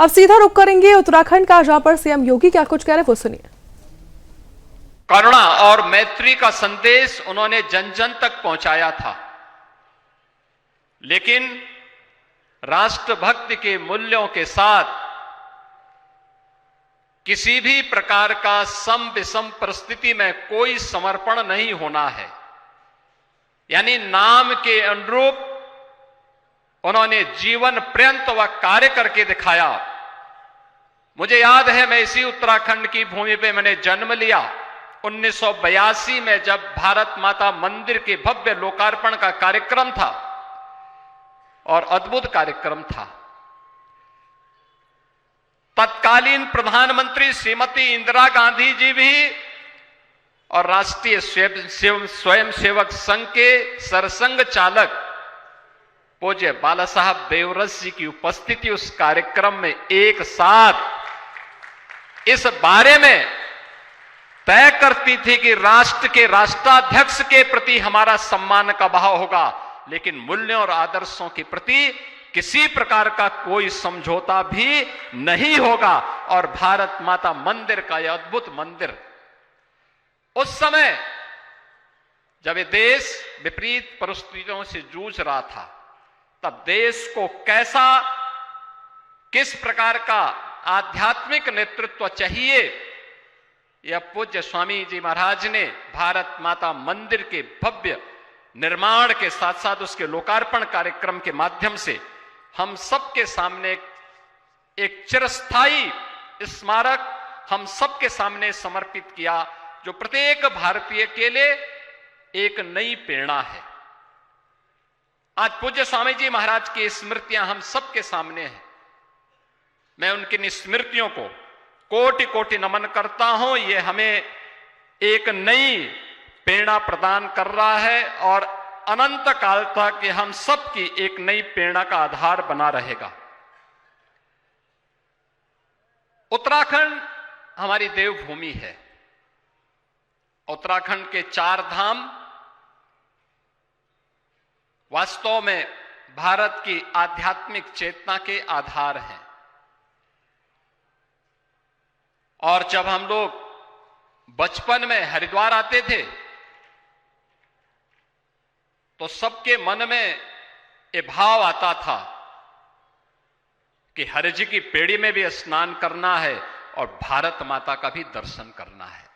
अब सीधा रुख करेंगे उत्तराखंड का, जहां पर सीएम योगी क्या कुछ कह रहे हैं वो सुनिए। करुणा और मैत्री का संदेश उन्होंने जन जन तक पहुंचाया था, लेकिन राष्ट्रभक्ति के मूल्यों के साथ किसी भी प्रकार का सम विषम परिस्थिति में कोई समर्पण नहीं होना है। यानी नाम के अनुरूप उन्होंने जीवन पर्यंत वह कार्य करके दिखाया। मुझे याद है, मैं इसी उत्तराखंड की भूमि पे मैंने जन्म लिया। 1982 में जब भारत माता मंदिर के भव्य लोकार्पण का कार्यक्रम था और अद्भुत कार्यक्रम था। तत्कालीन प्रधानमंत्री श्रीमती इंदिरा गांधी जी भी और राष्ट्रीय स्वयंसेवक संघ के सरसंघ चालक पूज्य बाला साहब देवरस जी की उपस्थिति उस कार्यक्रम में एक साथ इस बारे में तय करती थी कि राष्ट्र के राष्ट्राध्यक्ष के प्रति हमारा सम्मान का भाव होगा, लेकिन मूल्यों और आदर्शों के प्रति किसी प्रकार का कोई समझौता भी नहीं होगा। और भारत माता मंदिर का यह अद्भुत मंदिर, उस समय जब ये देश विपरीत परिस्थितियों से जूझ रहा था, तब देश को किस प्रकार का आध्यात्मिक नेतृत्व चाहिए, यह पूज्य स्वामी जी महाराज ने भारत माता मंदिर के भव्य निर्माण के साथ साथ उसके लोकार्पण कार्यक्रम के माध्यम से हम सबके सामने एक चिरस्थायी स्मारक हम सबके सामने समर्पित किया, जो प्रत्येक भारतीय के लिए एक नई प्रेरणा है। आज पूज्य स्वामी जी महाराज की स्मृतियां हम सबके सामने हैं। मैं उनकी स्मृतियों को कोटि कोटि नमन करता हूं। ये हमें एक नई प्रेरणा प्रदान कर रहा है और अनंत काल तक ये हम सबकी एक नई प्रेरणा का आधार बना रहेगा। उत्तराखंड हमारी देवभूमि है। उत्तराखंड के 4 धाम वास्तव में भारत की आध्यात्मिक चेतना के आधार हैं। और जब हम लोग बचपन में हरिद्वार आते थे तो सबके मन में ये भाव आता था कि हरि जी की पेड़ी में भी स्नान करना है और भारत माता का भी दर्शन करना है।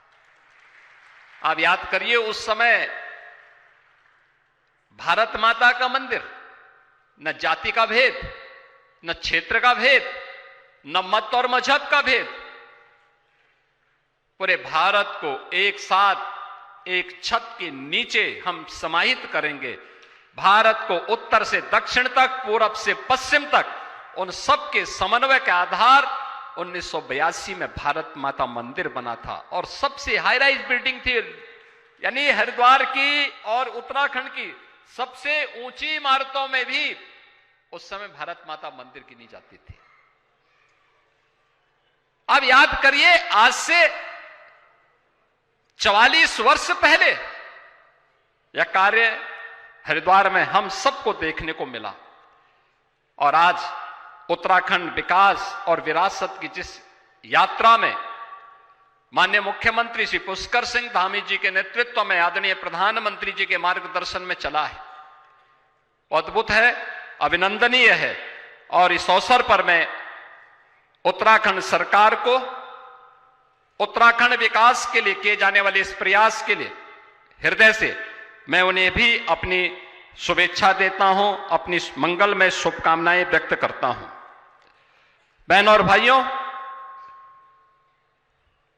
आप याद करिए, उस समय भारत माता का मंदिर, न जाति का भेद, न क्षेत्र का भेद, न मत और मजहब का भेद, पूरे भारत को एक साथ एक छत के नीचे हम समाहित करेंगे। भारत को उत्तर से दक्षिण तक, पूरब से पश्चिम तक, उन सब के समन्वय के आधार 1982 में भारत माता मंदिर बना था। और सबसे हाई राइज बिल्डिंग थी, यानी हरिद्वार की और उत्तराखंड की सबसे ऊंची इमारतों में भी उस समय भारत माता मंदिर गिनी जाती थी। अब याद करिए, आज से 44 वर्ष पहले यह कार्य हरिद्वार में हम सबको देखने को मिला। और आज उत्तराखंड विकास और विरासत की जिस यात्रा में माननीय मुख्यमंत्री श्री पुष्कर सिंह धामी जी के नेतृत्व में आदरणीय प्रधानमंत्री जी के मार्गदर्शन में चला है, वो अद्भुत है, अभिनंदनीय है। और इस अवसर पर मैं उत्तराखंड सरकार को उत्तराखंड विकास के लिए किए जाने वाले इस प्रयास के लिए हृदय से मैं उन्हें भी अपनी शुभेच्छा देता हूं, अपनी मंगलमय शुभकामनाएं व्यक्त करता हूं। बहनों और भाइयों,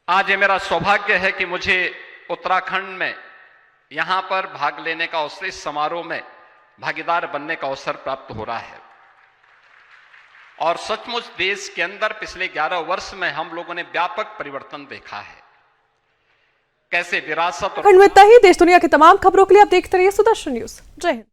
आज ये मेरा सौभाग्य है कि मुझे उत्तराखंड में यहां पर भाग लेने का अवसर, इस समारोह में भागीदार बनने का अवसर प्राप्त हो रहा है। और सचमुच देश के अंदर पिछले 11 वर्ष में हम लोगों ने व्यापक परिवर्तन देखा है। कैसे विरासत और देश दुनिया की तमाम खबरों के लिए आप देखते रहिए सुदर्शन न्यूज। जय हिंद।